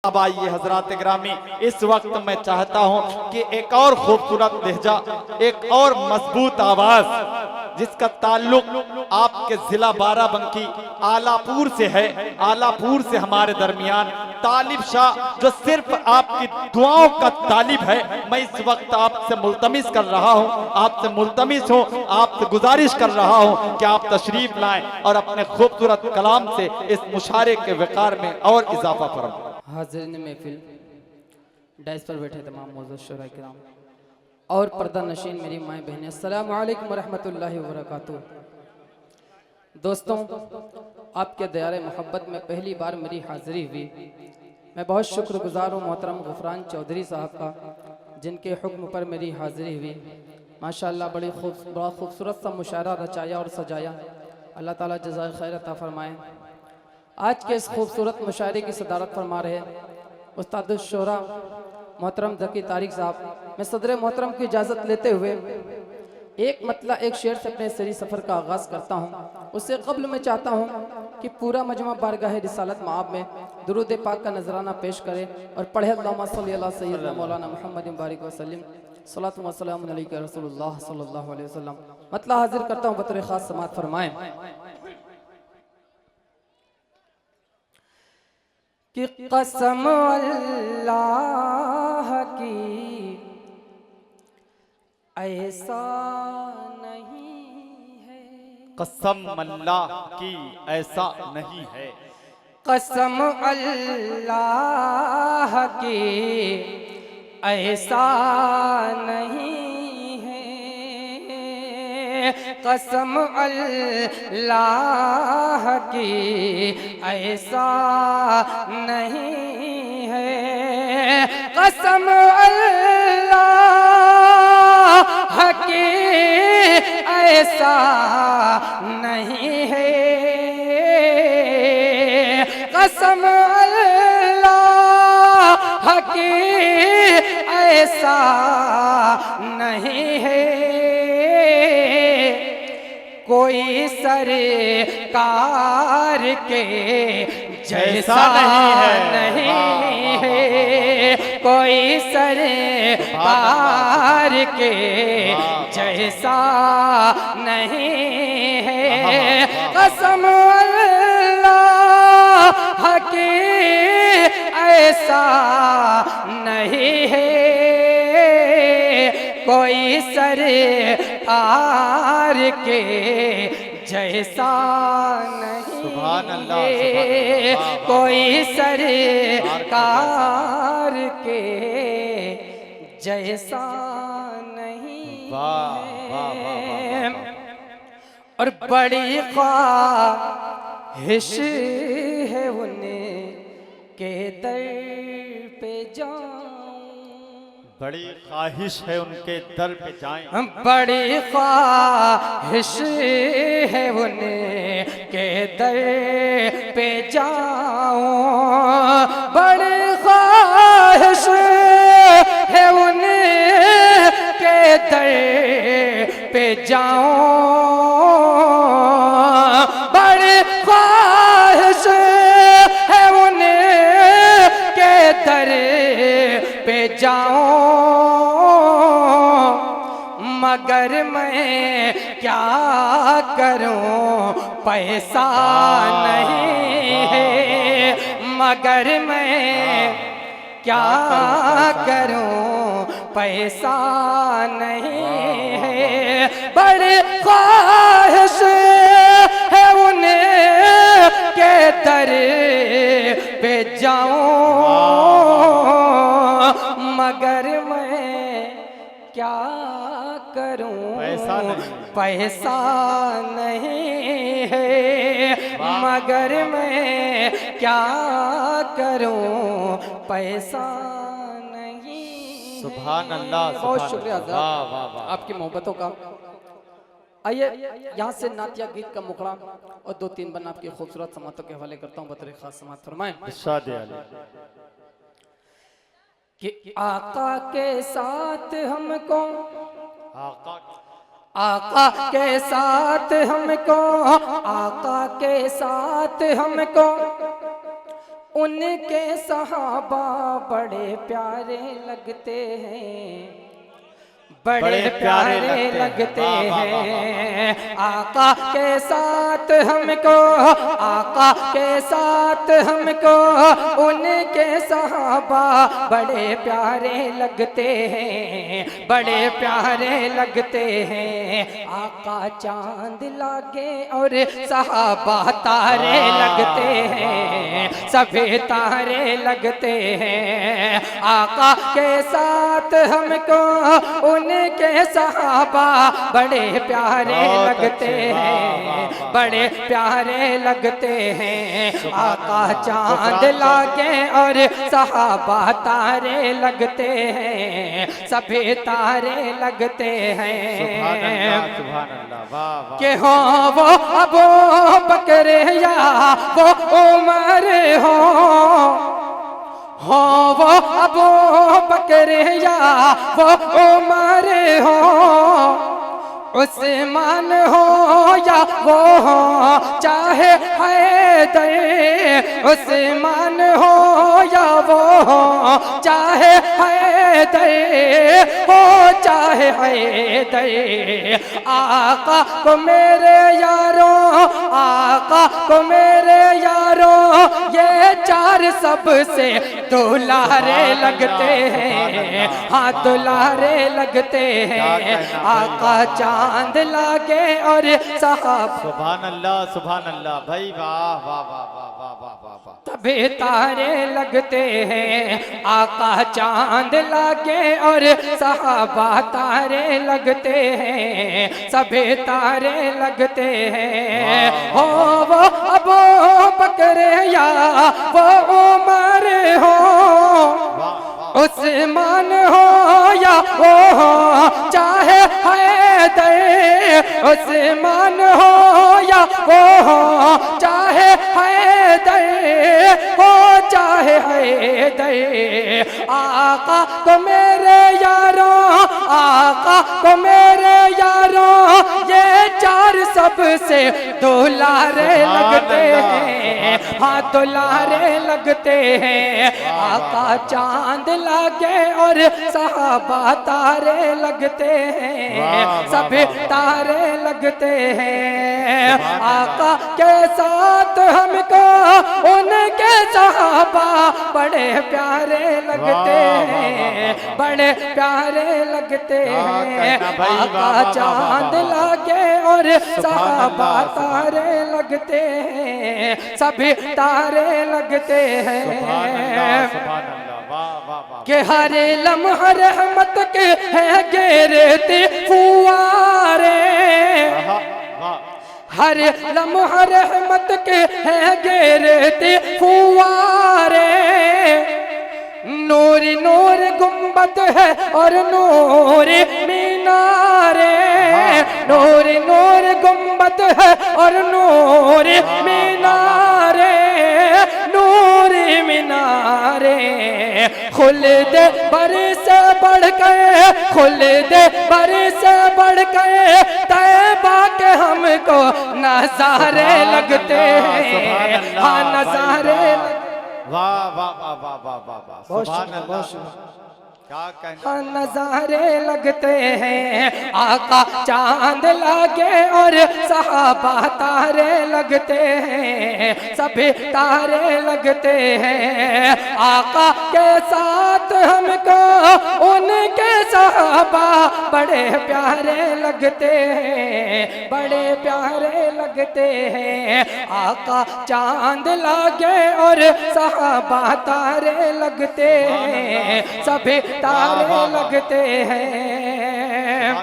अब आइए हजरात ग्रामी, इस वक्त मैं चाहता हूं कि एक और खूबसूरत लहजा, एक और मजबूत आवाज जिसका ताल्लुक आपके जिला बाराबंकी आलापुर से है, आलापुर से हमारे दरमियान तालिब शाह जो सिर्फ आपकी दुआओं का तालिब है, मैं इस वक्त आपसे मुल्तमिस कर रहा हूं, आपसे मुल्तमिस हूं, आपसे गुजारिश कर रहा हूं कि आप तशरीफ लाएं और अपने खूबसूरत कलाम से इस मुशारे के वक़ार में और इजाफा फरमाएं। हाज़िरीन महफिल, डाइस पर बैठे तमाम मौजूद शुरा किराम और पर्दा नशीन मेरी माएँ बहनें, अस्सलामु अलैकुम रहमतुल्लाहि व बरकातुहू। दोस्तों, आपके दयारे मोहब्बत में पहली बार मेरी हाज़िरी हुई। मैं बहुत शुक्रगुजार हूँ मोहतरम गुफरान चौधरी साहब का, जिनके हुक्म पर मेरी हाज़िरी हुई। माशाअल्लाह बड़ा खूबसूरत सा मुशायरा रचाया और सजाया। अल्लाह ताला जज़ाए खैर अता फरमाए। आज के इस खूबसूरत मुशायरे की सदारत फरमा रहे उस्ताद शोरा मोहतरम ज़की तारिक साहब। मैं सदर मोहतरम की इजाज़त लेते हुए एक मतला एक शेर से अपने सरी सफ़र का आगाज़ करता हूँ। उससे कब्ल मैं चाहता हूँ कि पूरा मजमा बारगाह रिसालत माब में दुरूद पाक का नजराना पेश करे और पढ़े अल्लाहुम्मा सल्ली अला सय्यिदना मौलाना मुहम्मद मुबारक वसल्लम सलातु व सलामुन अलैका रसूलुल्लाह सल्लल्लाहु अलैहि वसल्लम। मतला हाजिर करता हूँ, बतौर खास समात फरमाएं कि कसम अल्लाह की ऐसा नहीं है, कसम अल्लाह की ऐसा नहीं है, कसम अल्लाह की ऐसा नहीं है, कसम अल्लाह की ऐसा नहीं है, कसम अल्लाह की ऐसा नहीं है, कसम अल्लाह की ऐसा नहीं है, कोई सरकार के जैसा नहीं है, कोई सरकार के जैसा नहीं है, कसम अल्लाह की ऐसा नहीं है, कोई सरकार के जैसा नहीं है, कोई सरकार के जैसा नहीं है। और बड़ी ख्वाहिश है उन्हें के दर पे जाऊं, बड़ी ख्वाहिश है उनके दर पे जाएं, बड़ी ख्वाहिश है उन्हें के दर पे जाऊं, बड़ी ख्वाहिश है उन्हें के दर पे जाऊं, बड़ी ख्वाहिश है उन्हें के दर पे जाऊं, मगर मैं क्या करूं पैसा नहीं है, मगर मैं क्या करूं पैसा नहीं है, बड़ी ख्वाहिश है उन्हें के दर पे जाऊं, मगर मैं क्या करूं पैसा नहीं है, मगर मैं क्या करूं पैसा नहीं। सुभान अल्लाह, बहुत शुक्रिया आपकी मोहब्बतों का। आइए यहाँ से नातिया गीत का मुखड़ा और 2-3 बन आपकी खूबसूरत समातों के हवाले करता हूँ, बतौर खास समात फरमाएं कि आका के साथ हमको, आका के साथ हमको, आका के साथ हमको उनके सहाबा बड़े प्यारे लगते हैं, बड़े प्यारे लगते हैं। आका के साथ हमको, आका के साथ हमको उनके सहाबा बड़े प्यारे लगते हैं, बड़े प्यारे लगते हैं। आका चांद लागे और सहाबा तारे लगते हैं, सभी तारे लगते हैं। आका के साथ हमको उनके सहाबा बड़े प्यारे लगते हैं, बड़े प्यारे लगते हैं। आका चांद लागे और सहाबा तारे लगते हैं, सभी तारे लगते हैं। सुभान अल्लाह, वाह वाह। के हो वो अबू बकर या वो उमर हो वो अबू बकर या वो उमर हो, उस्मान हो या वो हो चाहे हैदर, उस्मान हो या वो हो चाहे हैदर, हो चाहे हैदर। आका को मेरे यारों, आका को मेरे यारों, ये चार सबसे दुलारे लगते हैं, हाँ दुलारे लगते हैं। आका चांद लागे और साहब, सुभान अल्लाह भाई, वाह वाह वाह वाह वाह वाह वाह वाह। तभी तारे लगते हैं। आका चांद लागे और सहाबा तारे लगते हैं, सभी तारे लगते हैं। हो वो अबू बकर या वो उमर हो, उस्मान हो या वो हो चाहे हैदर, उस्मान हो या वो हो चाहे हैदर, हो चाहे हैदर। आका को मेरे यारों, आका को मेरे यारों, ये चार सबसे दुलारे लगते हैं, हाँ दुलारे लगते हैं। आका चांद लागे और सहाबा तारे लगते हैं, सभी तारे लगते हैं। आका के साथ हमको उनके सहाबा बड़े प्यारे लगते हैं, बड़े प्यारे लगते हैं। आका चांद लागे और सहाबा तारे लगते हैं, सभी तारे लगते हैं। के हर लम्हा रहमत के है गिरते फुआरे, हर लम्हा रहमत के है गिरते फुआरे। नूर नूर गुंबद है और नूर मीनारे, नूर नूर गुंबद है और नूर मीनारे, नूर मीनारे। खुल्द बरस से बढ़ गए, खुल्द बरस से बढ़ गए, तैबा के हमको नजारे लगते हैं, हाँ नजारे। वाह वाह वाह वाह वाह वाह वाह, सुभान अल्लाह। क्या कहना, नजारे लगते हैं। आका चांद लागे और सहाबा तारे लगते हैं, सभी तारे लगते हैं। आका के साथ हमको उनके सहाबा बड़े प्यारे लगते हैं, बड़े प्यारे लगते हैं। आका चांद लागे और सहाबा तारे लगते हैं, सभी तारे लगते हैं।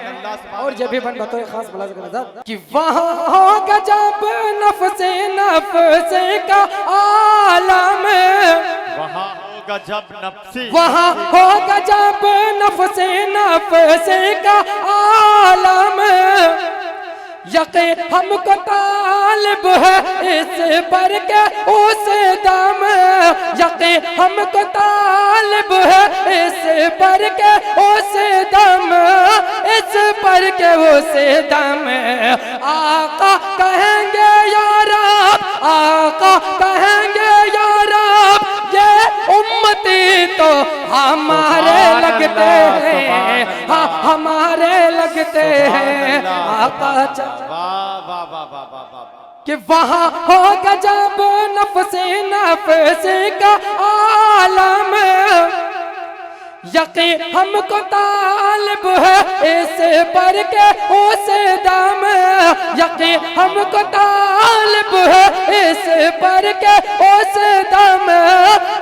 और जब भी बन तो खास बुला नजर कि वहाँ होगा जब नफ्से नफ्से का आलम, वहाँ होगा जब नफ्सी, वहाँ होगा जब नफ्से नफ्से का आलम। यके हमको तालिब है इस पर के उस दम, यके हमको तालिब है इस पर के उस दम, इस पर के उस दम। आका कहेंगे या रब, आका कहेंगे या रब, आका वाह वाह वाह वाह वाह वाह। कि वहाँ हो गजब नफ्से नफ्से का आलम, यकीन हमको तालिब है इस पर के उस दम, यकीन हमको तालिब है इस पर के उस दम,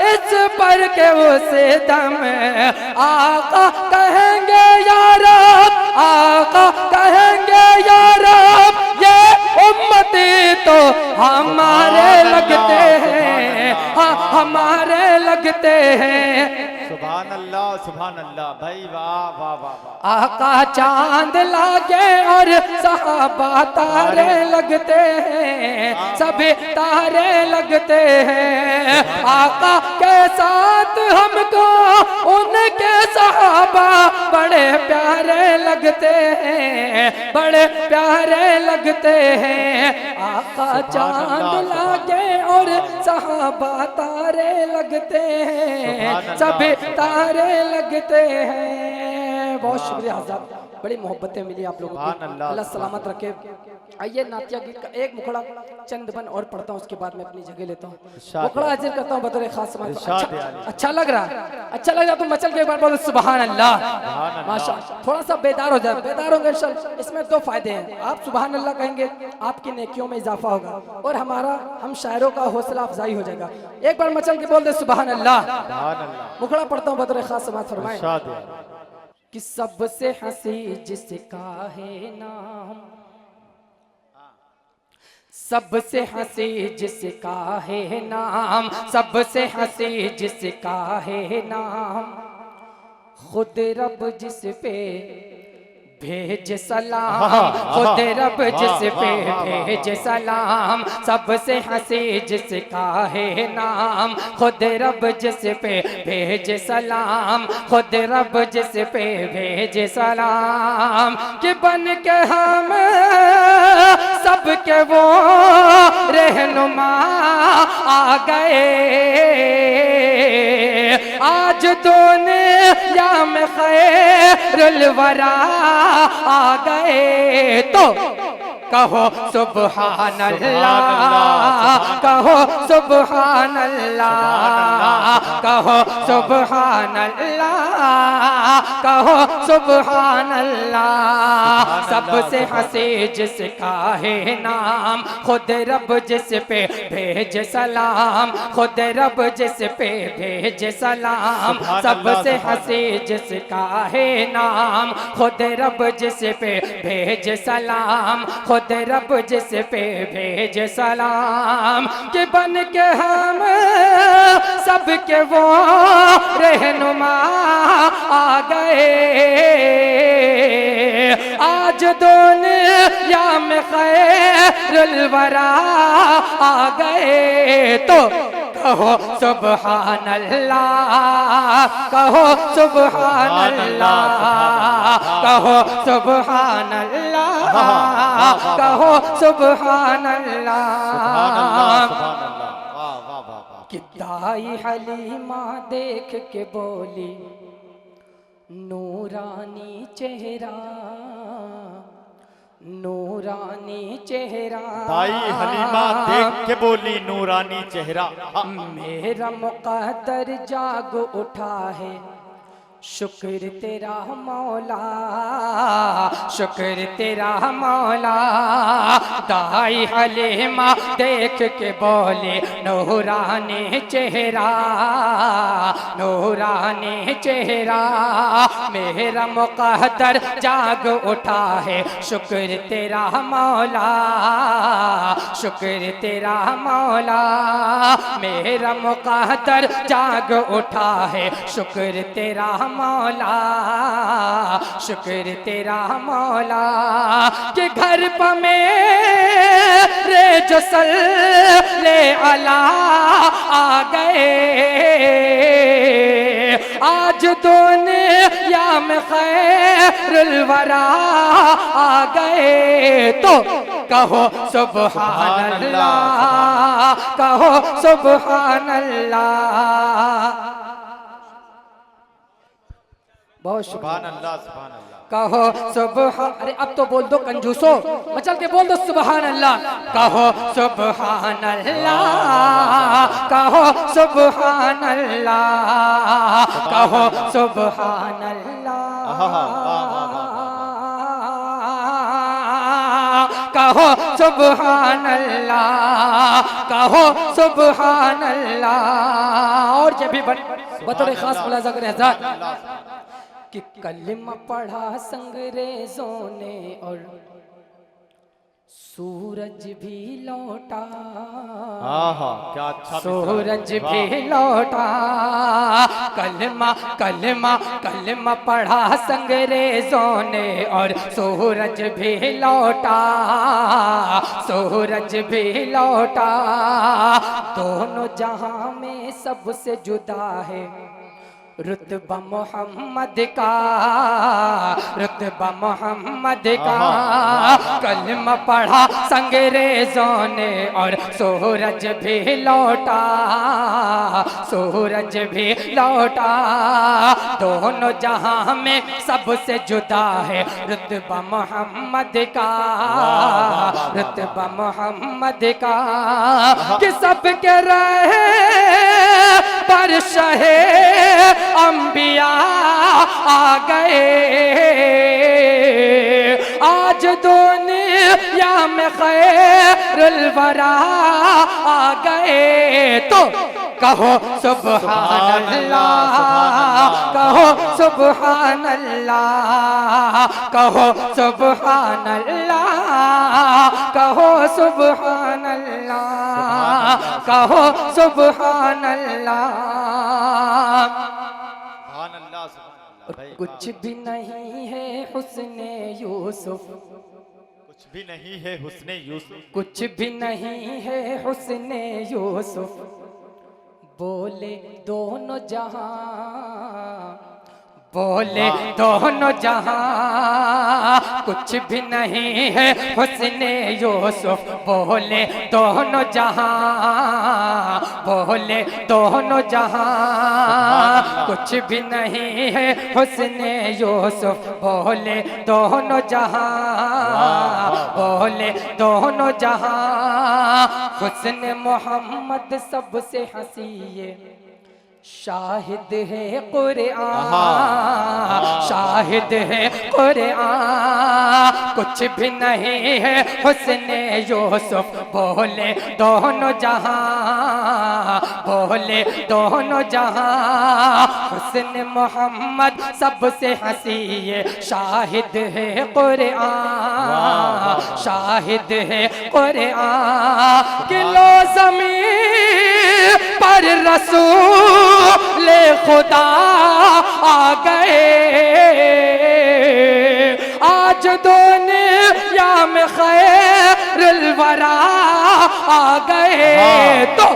इस पर के उस दम। आका कहेंगे या रब, आका कहेंगे या रब, ये उम्मती तो हमारे लगते हैं, हाँ हमारे लगते हैं। सुभान अल्लाह भाई, वाह वाह वाह वाह। आका चांद लागे और सहाबा तारे लगते हैं, सभी तारे लगते हैं। आका के साथ हमको उनके सहाबा बड़े प्यारे लगते हैं, बड़े प्यारे लगते हैं। आका चांद लागे और सहाबा तारे लगते हैं, सभी तारे लगते हैं। बहुत शुक्रिया हज़रत, बड़ी मोहब्बतें मिली आप लोगों को, अल्लाह सलामत रखे। आइए नातिया गीत का एक मुखड़ा चंद बन और पढ़ता हूँ, उसके बाद मैं अपनी जगह लेता हूँ। मुखड़ा हाजिर करता हूँ बतौर खास समाज। अच्छा लग रहा है, अच्छा लग रहा तो मचल के एक बार बोलो सुभान अल्लाह। माशा थोड़ा सा बेदार हो जाए, बेदार होंगे इंशाअल्लाह। इसमें दो फायदे हैं, आप सुभान अल्लाह कहेंगे आपकी नेकियों में इजाफा होगा और हमारा हम शायरों का हौसला अफजाई हो जाएगा। एक बार मचल के बोल दे सुभान अल्लाह। मुखड़ा पढ़ता हूँ बतौर खास समाज। फरमाए कि सबसे हंसी जिसका है नाम, सबसे हंसी जिसका है नाम, सबसे हंसी जिसका है नाम, खुद रब जिस पे भेज सलाम, खुद रब जिस पे भेज सलाम। सबसे हंसी जिसका है नाम, खुद रब जिस पे भेज सलाम, खुद रब जिस पे भेज सलाम। कि बन के हम सबके वो रहनुमा आ गए, आज दुनिया में खैरुल वरा आ गए। तो कहो सुभान अल्लाह, कहो सुभान अल्लाह, कहो सुभान अल्लाह, कहो सुभान अल्लाह। सबसे हंसी जिसका है नाम, खुद रब जिस पे भेज सलाम, खुद रब जिस पे भेज सलाम। सबसे हंसी जिसका है नाम, खुद रब जिस पे भेज सलाम, खुद रब जिस पे भेज सलाम। कि बन के हम सबके वो रहनुमा आ गए, आज दुनिया में खैरुल वरा आ गए। तो कहो सुभान अल्लाह, कहो सुभान अल्लाह, कहो सुभान अल्लाह, कहो सुभान अल्लाह। कि दाई हलीमा देख के बोली नूरानी चेहरा, नूरानी चेहरा। दाई हलीमा देख के बोली नूरानी चेहरा। मेरा मुक़द्दर जाग उठा है, शुक्र तेरा मौला, शुक्र तेरा मौला। दाई हलीमा देख के बोले नूरानी चेहरा, नूरानी चेहरा। मेरा मुक़द्दर जाग उठा है, शुक्र तेरा मौला, शुक्र तेरा मौला। मेरा मुक़द्दर जाग उठा है, शुक्र तेरा मौला, शुक्र तेरा मौला। कि घर पर मेरे जो सल्ले अला आ गए, आज दुनिया में खैरुल वरा आ गए। तो कहो सुभान अल्लाह, कहो सुभान अल्लाह। बहुत सुभान अल्लाह, सुभान अल्लाह। कहो सुबहान, अरे अब तो बोल दो कंजूसो, मचल के बोल दो सुबहान अल्लाह। कहो सुबहान अल्लाह, कहो सुबहान अल्लाह, कहो सुबहान अल्लाह, कहो सुबहान अल्लाह, कहो सुबहान अल्लाह। और जब भी बतौर खास मुलाजा करें कि कलमा पढ़ा संगरेजों ने और सूरज भी लौटा, क्या अच्छा सूरज भी लौटा। कलमा कलमा कलमा पढ़ा संगरेजों ने और सूरज भी लौटा, सूरज भी लौटा। दोनों जहां में सबसे जुदा है रुतबा मोहम्मद का, रुतबा मोहम्मद का। कलमा पढ़ा संगरेजों ने और सूरज भी लौटा, सूरज भी लौटा। दोनों जहां में सबसे जुदा है रुतबा मोहम्मद का, रुतबा मोहम्मद का। कि सबके रहे पर शहे अंबिया आ गए, आज दुनिया में खैरुल वरा आ गए। तो कहो सुबहान अल्लाह, कहो सुबहान अल्लाह, कहो सुबहान अल्लाह, कहो सुबहान अल्लाह, कहो सुबहान अल्लाह। कुछ भी नहीं है हुस्ने यूसुफ, कुछ भी नहीं है हुस्ने यूसुफ, कुछ भी नहीं है हुस्ने यूसुफ। बोले दोनों जहां, बोले दोनों जहां। कुछ भी नहीं है हुस्ने यूसुफ, बोले दोनों जहां, बोले दोनों जहां। कुछ भी नहीं है हुस्ने यूसुफ, बोले दोनों जहां, बोले दोनों जहां। हुस्न मोहम्मद सबसे हसीए शाहिद है कुरआन, शाहिद है कुरआन। कुछ भी नहीं है हुस्ने यूसुफ, बोले दोनों जहां, बोले दोनों जहां। हुस्न मोहम्मद सबसे हसीए शाहिद है कुरआन, शाहिद है कुरआन। किलो ज़मीन पर रसूल खुदा आ गए, आज दुनिया में खैरुल वरा आ गए। तो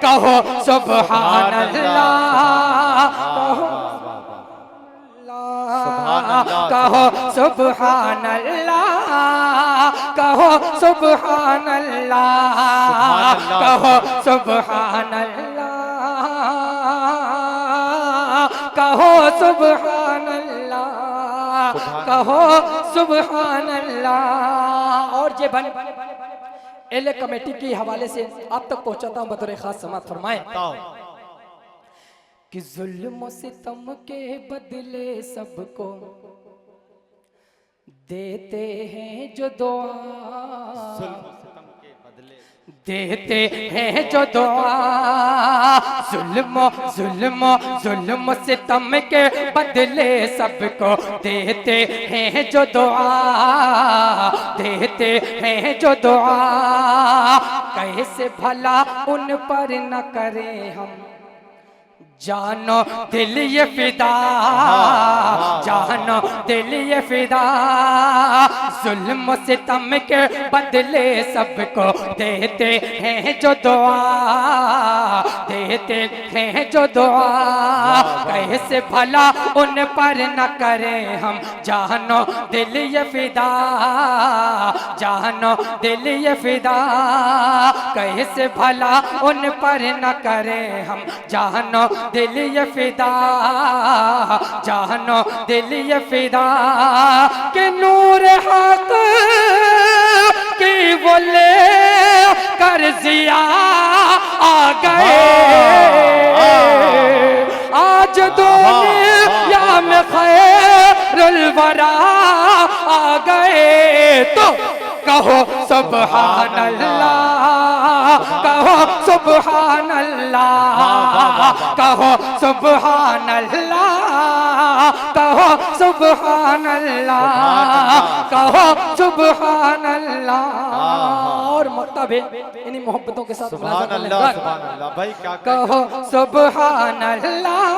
कहो सुबहान अल्लाह, कहो सुबहान अल्लाह, कहो सुबहान अल्लाह, कहो सुबहान अल्लाह, कहो सुबहान अल्लाह, कहो सुबहान अल्लाह। और जे बन एले कमेटी के हवाले से आप तक पहुंचाता हूं बतौर खास समात फरमाए कि जुल्म सितम के बदले सबको देते हैं जो दुआ, देते हैं जो दुआ। जुल्म जुल्म जुल्म सितम के बदले सबको देते हैं जो दुआ, देते हैं जो दुआ। कैसे भला उन पर न करें हम जानो दिल ये फिदा, जानो दिल ये फिदा। जुल्म सितम के बदले सबको देते हैं जो दुआ, देते हैं जो दुआ। कैसे भला उन पर न करें हम जानो दिल ये फिदा, जानो दिल ये फिदा। कैसे भला उन पर न करें हम जानो दिल ये फिदा, जानो दिल ये फिदा के नूर हक की बोले कर जिया आ गए। आज दुनिया में खैरुल वरा आ गए तो कहो सुभान अल्लाह, कहो सुभान अल्लाह, कहो सुभान अल्लाह, कहो सुभान अल्लाह, कहो सुभान अल्लाह। और मकतब है इन्हीं मोहब्बतों के साथ सुभान अल्लाह, सुभान अल्लाह। भाई क्या कहो सुभान अल्लाह,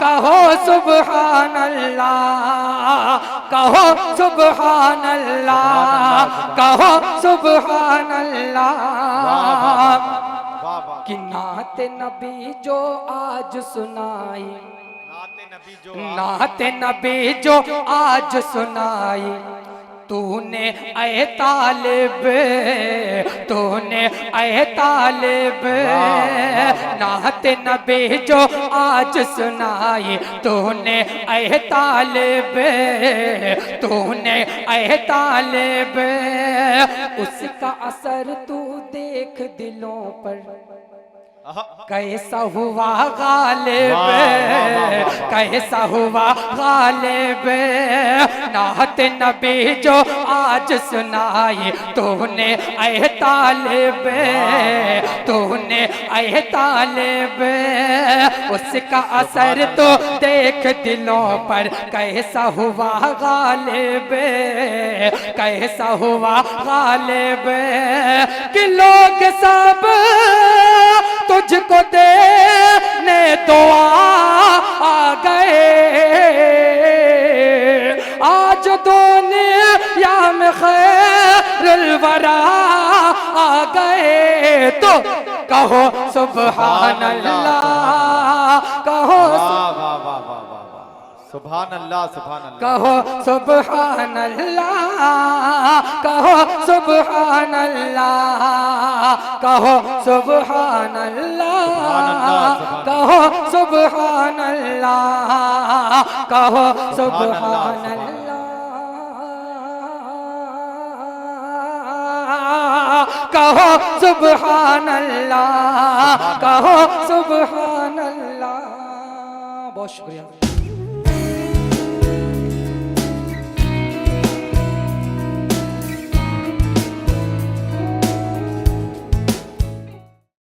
कहो सुभान अल्लाह, कहो सुभान अल्लाह, कहो सुभान अल्लाह। कि नात नबी जो आज सुनाई, नात नबी जो आज सुनाई तूने ऐ तालिब, तूने ऐ तालिब। नात नबी जो आज सुनाई तूने ऐ तालिब, तूने ऐ तालिब। उसका असर तू देख दिलों पर कैसा हुआ गालिब, कैसा हुआ गालिब। नात नबी जो आज सुनाई तूने ऐ तालिब, तूने ऐ तालिब। उसका असर तो देख दिलों पर कैसा हुआ गालिब, कैसा हुआ गालिब। कि लोग सब तुझको देने दुआ आ गए। आज दुनिया में खैरुल वरा आ गए तो कहो सुभान अल्लाह, कहो सुभान अल्लाह, सुभान अल्लाह। कहो सुभान अल्लाह, कहो सुभान अल्लाह, कहो सुभान अल्लाह, कहो सुभान अल्लाह, कहो सुभान अल्लाह, कहो सुभान अल्लाह, कहो सुभान अल्लाह। बहुत शुक्रिया।